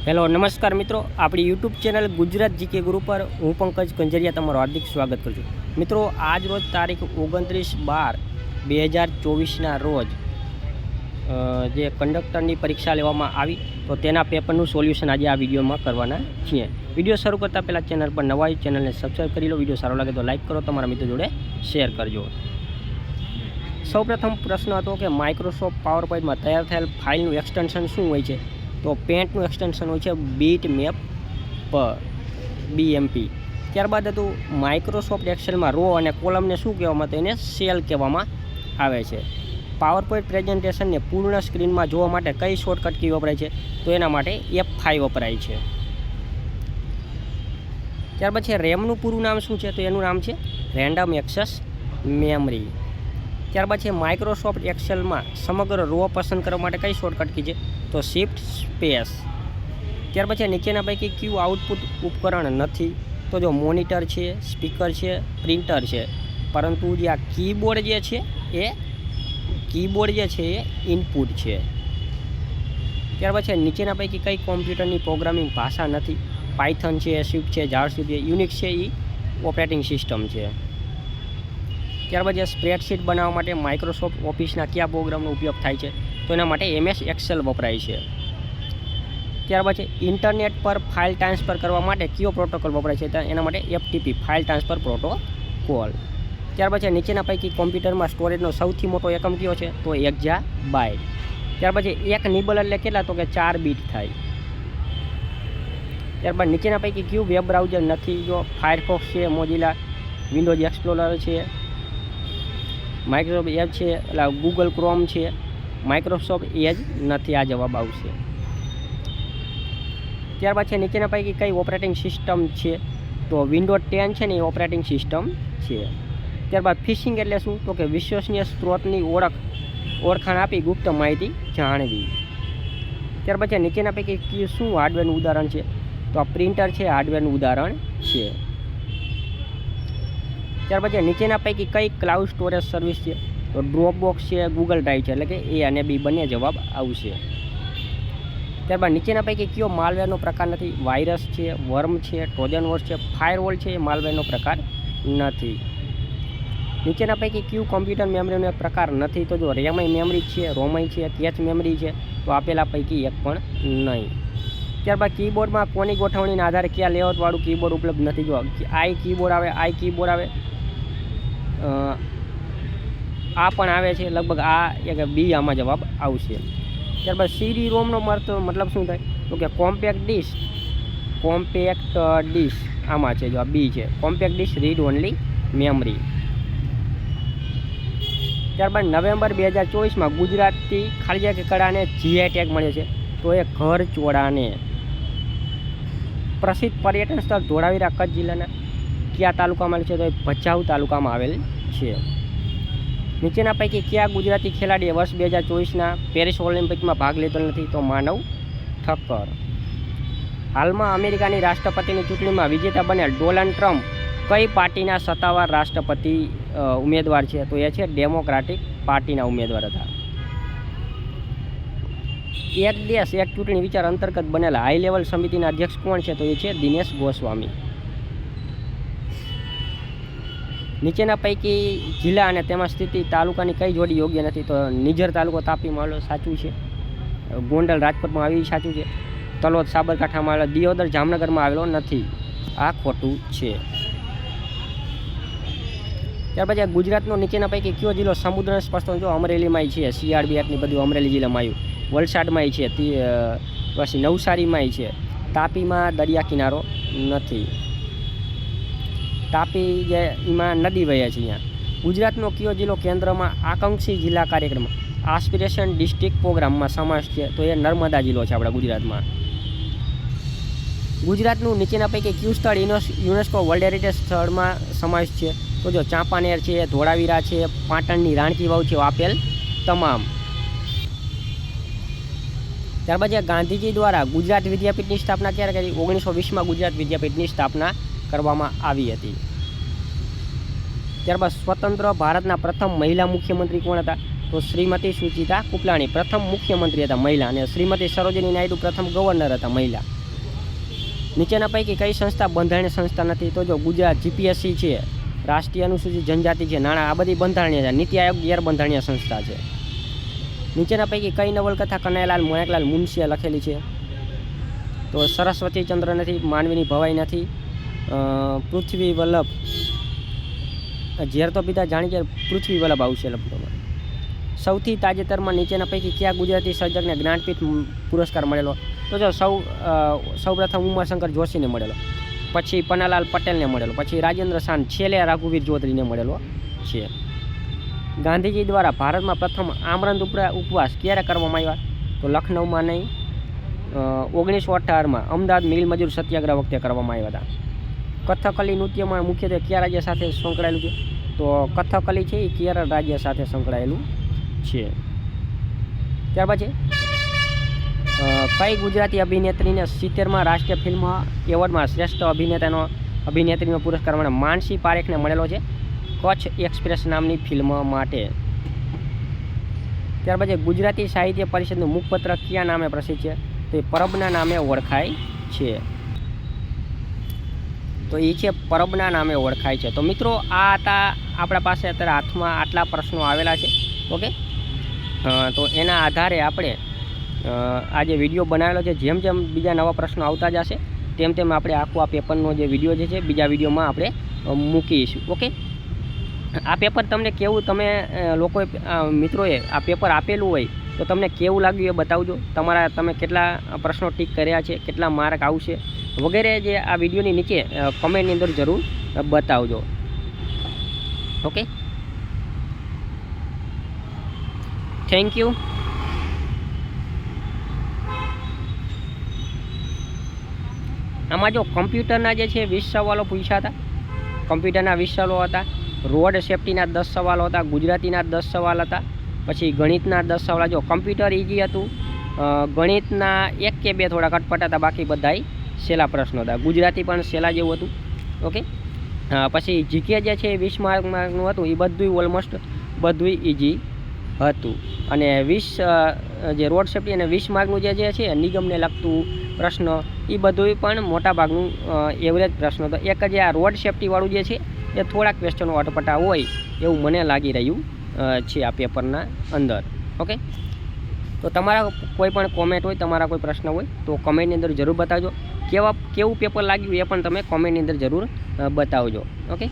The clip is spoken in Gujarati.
હેલો નમસ્કાર મિત્રો, આપણી યુટ્યુબ ચેનલ ગુજરાત જીકે ગુરુ પર હું પંકજ કંજરિયા તમારું હાર્દિક સ્વાગત કરું છું. મિત્રો, આજ રોજ તારીખ 29/12/2024ના રોજ જે કંડક્ટરની પરીક્ષા લેવામાં આવી તો તેના પેપરનું સોલ્યુશન આજે આ વિડીયોમાં કરવાના છીએ. વિડીયો શરૂ કરતાં પહેલાં ચેનલ પર નવા હોય ચેનલને સબસ્ક્રાઈબ કરી લો. વિડીયો સારો લાગે તો લાઇક કરો, તમારા મિત્રો જોડે શેર કરજો. સૌપ્રથમ પ્રશ્ન હતો કે માઇક્રોસોફ્ટ પાવર પોઈન્ટમાં તૈયાર થયેલ ફાઇલનું એક્સટેન્શન શું હોય છે? તો પેન્ટનું એક્સટેન્શન હોય છે બીટ મેપ BMP. ત્યારબાદ હતું માઇક્રોસોફ્ટ એક્સેલમાં રો અને કોલમને શું કહેવામાં આવે? તો એને સેલ કહેવામાં આવે છે. પાવર પોઈન્ટ પ્રેઝન્ટેશનને પૂર્ણ સ્ક્રીનમાં જોવા માટે કઈ શોર્ટકટ કી વપરાય છે? તો એના માટે F5 વપરાય છે. ત્યાર પછી રેમનું પૂરું નામ શું છે? તો એનું નામ છે રેન્ડમ એક્સેસ મેમરી. ત્યારબાદ છે માઇક્રોસોફ્ટ એક્સેલમાં સમગ્ર રો પસંદ કરવા માટે કઈ શોર્ટકટ કી છે? તો શિફ્ટ સ્પેસ. ત્યાર પછી નીચેના પૈકી કયું આઉટપુટ ઉપકરણ નથી? તો જો મોનિટર છે, સ્પીકર છે, પ્રિન્ટર છે. પરંતુ જે આ કીબોર્ડ જે છે એ ઇનપુટ છે. ત્યાર પછી નીચેના પૈકી કઈ કોમ્પ્યુટરની પ્રોગ્રામિંગ ભાષા નથી? પાયથન છે, સ્વિફ્ટ છે, જાવાસ્ક્રિપ્ટ છે. યુનિક્સ છે એ ઓપરેટિંગ સિસ્ટમ છે. ત્યારબાદ જે સ્પ્રેડશીટ બનાવવા માટે માઇક્રોસોફ્ટ ઓફિસના કયા પ્રોગ્રામનો ઉપયોગ થાય છે? તો એના માટે MS એક્સેલ વપરાય છે. ત્યારબાદ છે ઇન્ટરનેટ પર ફાઇલ ટ્રાન્સફર કરવા માટે કયો પ્રોટોકોલ વપરાય છે? એના માટે FTP ફાઇલ ટ્રાન્સફર પ્રોટોકોલ. ત્યારબાદ છે નીચેના પૈકી કોમ્પ્યુટરમાં સ્ટોરેજનો સૌથી મોટો એકમ કયો છે? તો એક્ઝાબાઇટ. ત્યારબાદ એક નિબલ એટલે કેટલા? તો કે 4 બીટ થાય. ત્યારબાદ નીચેના પૈકી કયું વેબ બ્રાઉઝર નથી? જો ફાયરફોક્સ છે, મોઝિલા, વિન્ડોઝ એક્સપ્લોરર છે, માઇક્રોસોફ્ટ એજ છે, એટલે ગૂગલ ક્રોમ છે, માઇક્રોસોફ્ટ એજ નથી. આ જવાબ આવશે. ત્યારબાદ છે નીચેના પૈકી કઈ ઓપરેટિંગ સિસ્ટમ છે? તો વિન્ડોઝ 10 છે ને એ ઓપરેટિંગ સિસ્ટમ છે. ત્યારબાદ ફિશિંગ એટલે શું? તો કે વિશ્વસનીય સ્ત્રોતની ઓળખાણ આપી ગુપ્ત માહિતી જાણવી. ત્યારબાદ છે નીચેના પૈકી શું હાર્ડવેરનું ઉદાહરણ છે? તો આ પ્રિન્ટર છે, હાર્ડવેરનું ઉદાહરણ છે. ત્યારબાદ નીચેના પૈકી કઈ ક્લાઉડ સ્ટોરેજ સર્વિસ છે? તો ડ્રોપબોક્સ છે, ગૂગલ ડ્રાઈવ છે. એટલે કે A અને B બંને જવાબ આવશે. ત્યારબાદ નીચેના પૈકી કયો માલવેરનો પ્રકાર નથી? વાયરસ છે, વર્મ છે, ટ્રોજન હોર્સ છે, ફાયરવોલ છે. માલવેરનો પ્રકાર નથી. નીચેના પૈકી કયું કોમ્પ્યુટર મેમરીનો એક પ્રકાર નથી? તો જો રેમય મેમરી છે, રોમય છે, કેચ મેમરી છે. તો આપેલા પૈકી એક પણ નહીં. ત્યારબાદ કીબોર્ડમાં કોની ગોઠવણીના આધારે કયા લેઆઉટવાળું કીબોર્ડ ઉપલબ્ધ નથી? જો આઈ કીબોર્ડ આવે, આ પણ આવે છે. લગભગ આ એક B આમાં જવાબ આવશે. ત્યારબાદ CD રોમનો મતલબ શું થાય? તો કે કોમ્પેક્ટ ડિસ્ક આમાં છે. જો આ B છે, compact disc read only memory. ત્યારબાદ નવેમ્બર 2024માં ગુજરાતી ખાલી જગ્યા કળાને GI ટેગ મળ્યો છે. તો એ ઘર ચોળાને. પ્રસિદ્ધ પર્યટન સ્થળ ધોળાવીરા કચ્છ જિલ્લાના કયા તાલુકામાં આવેલ છે? તો એ ભચાઉ તાલુકામાં આવેલ છે. નીચેના પૈકી કયા ગુજરાતી ખેલાડીએ વર્ષ 2024ના પેરિસ ઓલિમ્પિકમાં ભાગ લીધો નથી? તો માનવ ઠક્કર. હાલમાં અમેરિકાની રાષ્ટ્રપતિની ચૂંટણીમાં વિજેતા બનેલ ડોનાલ્ડ ટ્રમ્પ કઈ પાર્ટીના સત્તાવાર રાષ્ટ્રપતિ ઉમેદવાર છે? તો એ છે ડેમોક્રેટિક પાર્ટીના ઉમેદવાર હતા. એક દેશ એક ચૂંટણી વિચાર અંતર્ગત બનેલા હાઈ લેવલ સમિતિના અધ્યક્ષ કોણ છે? તો એ છે દિનેશ ગોસ્વામી. નીચેના પૈકી જિલ્લા અને તેમાં સ્થિતિ તાલુકાની કઈ જોડી યોગ્ય નથી? તો નિઝર તાલુકો તાપીમાં આવેલો, સાચું છે. ગોંડલ રાજકોટમાં આવી, સાચું છે. તલોદ સાબરકાંઠામાં આવેલો, દિયોદર જામનગરમાં આવેલો નથી. આ ખોટું છે. ત્યાર પછી ગુજરાતનો નીચેના પૈકી કયો જિલ્લો સમુદ્ર સ્પર્શ? જો અમરેલીમાં છે, CRB આટલી બધું અમરેલી જિલ્લામાં આવ્યું. વલસાડમાં છે, પછી નવસારીમાં છે. તાપીમાં દરિયા કિનારો નથી. તાપી જે એમાં નદી વહે છે. અહીંયા ગુજરાતનો કયો જિલ્લો કેન્દ્રમાં આકાંક્ષી જિલ્લા કાર્યક્રમ આસ્પિરેશન ડિસ્ટ્રિક્ટ પ્રોગ્રામમાં સમાવેશ છે? તો એ નર્મદા જિલ્લો છે આપણા ગુજરાતમાં. ગુજરાતનું નીચેના પૈકી કયું સ્થળ યુનેસ્કો વર્લ્ડ હેરિટેજ સ્થળમાં સમાવેશ છે? તો જો ચાંપાનેર છે, ધોળાવીરા છે, પાટણની રાણકી વાવ છે. આપેલ તમામ. ત્યારબાદ ગાંધીજી દ્વારા ગુજરાત વિદ્યાપીઠની સ્થાપના ક્યારે કરી? 1920માં ગુજરાત વિદ્યાપીઠની સ્થાપના કરવામાં આવી હતી. ત્યારબાદ સ્વતંત્ર ભારતના પ્રથમ મહિલા મુખ્યમંત્રી કોણ હતા? તો શ્રીમતી સુચિતા કુપલાણી પ્રથમ મુખ્યમંત્રી હતા મહિલા, અને શ્રીમતી સરોજિની નાયડુ પ્રથમ ગવર્નર હતા મહિલા. નીચેના પૈકી કઈ સંસ્થા બંધારણીય સંસ્થા નથી? તો જો ગુજરાત જીપીએસસી છે, રાષ્ટ્રીય અનુસૂચિત જનજાતિ છે, નાણાં, આ બધી બંધારણીય છે. નીતિ આયોગ ગેરબંધારણીય સંસ્થા છે. નીચેના પૈકી કઈ નવલકથા કનૈયાલાલ મોણેકલાલ મુનશીએ લખેલી છે? તો સરસ્વતી ચંદ્ર નથી, માનવીની ભવાઈ નથી, પૃથ્વી વલ્લભ, ઝેર તો પીધા જાણી કે પૃથ્વી વલ્લભ આવશે લગભગ. સૌથી તાજેતરમાં નીચેના પૈકી કયા ગુજરાતી સર્જકને જ્ઞાનપીઠ પુરસ્કાર મળેલો? તો જો સૌપ્રથમ ઉમાશંકર જોશીને મળેલો, પછી પન્નાલાલ પટેલને મળેલો, પછી રાજેન્દ્ર શાન, છેલ્લે રઘુવીર ચૌધરીને મળેલો છે. ગાંધીજી દ્વારા ભારતમાં પ્રથમ આમરંદ ઉપવાસ ક્યારે કરવામાં આવ્યા? તો લખનૌમાં નહીં, 1918માં અમદાવાદ મિલ મજૂર સત્યાગ્રહ વખતે કરવામાં આવ્યા હતા. કથકલી નૃત્યમાં મુખ્યત્વે કયા રાજ્ય સાથે સંકળાયેલું છે? તો કથકલી છે એ કેરળ રાજ્ય સાથે સંકળાયેલું છે. ત્યાર પછી કઈ ગુજરાતી અભિનેત્રીને 70માં રાષ્ટ્રીય ફિલ્મ એવોર્ડમાં શ્રેષ્ઠ અભિનેત્રીનો પુરસ્કાર મળે? માનસી પારેખને મળેલો છે કચ્છ એક્સપ્રેસ નામની ફિલ્મ માટે. ત્યાર પછી ગુજરાતી સાહિત્ય પરિષદનું મુખપત્ર કયા નામે પ્રસિદ્ધ છે? તો એ પરબના નામે ઓળખાય છે. તો એ છે પરબના નામે ઓળખાય છે. તો મિત્રો આ હતા આપણા પાસે અત્યારે હાથમાં આટલા પ્રશ્નો આવેલા છે. ઓકે, તો એના આધારે આપણે આ જે વિડીયો બનાવેલો છે, જેમ જેમ બીજા નવા પ્રશ્નો આવતા જશે તેમ તેમ આપણે આખું આ પેપરનો જે વિડીયો જે છે બીજા વિડીયોમાં આપણે મૂકીશું. ઓકે, આ પેપર તમને કેવું, તમે લોકોએ મિત્રોએ આ પેપર આપેલું હોય તો તમને કેવું લાગ્યું એ બતાવજો. તમે કેટલા પ્રશ્નો ટીક કર્યા છે, કેટલા માર્ક આવશે વગેરે જે આ વિડીયોની નીચે કમેન્ટની અંદર જરૂર બતાવજો. Okay, thank you. આમાં જો કમ્પ્યુટરના જે છે 20 સવાલો પૂછ્યા હતા, કમ્પ્યુટરના 20 સવાલો હતા, રોડ સેફ્ટીના 10 સવાલો હતા, ગુજરાતીના 10 સવાલ હતા, પછી ગણિતના 10 સવાલ. જો કમ્પ્યુટર ઇઝી હતું, ગણિતના 1 કે 2 થોડા કટપટ હતા, બાકી બધાય સહેલા પ્રશ્નો હતા. ગુજરાતી પણ સહેલા જેવું હતું. ઓકે, પછી જીકે જે છે 20 માર્કનું હતું, એ બધું ઓલમોસ્ટ બધું ઇઝી હતું. અને 20 જે રોડ સેફ્ટી અને 20 માર્કનું જે છે નિગમને લગતું પ્રશ્ન, એ બધું પણ મોટાભાગનું એવરેજ પ્રશ્નો હતો. એક જે આ રોડ સેફ્ટીવાળું જે છે એ થોડાક ક્વેશ્ચનો અટપટા હોય એવું મને લાગી રહ્યું છે આ પેપરના અંદર. ઓકે, તો તમારા કોઈ પણ કોમેન્ટ હોય, તમારા કોઈ પ્રશ્ન હોય તો કોમેન્ટની અંદર જરૂર બતાવજો. કેવું પેપર લાગ્યું એ પણ તમે કોમેન્ટની અંદર જરૂર બતાવજો. ઓકે.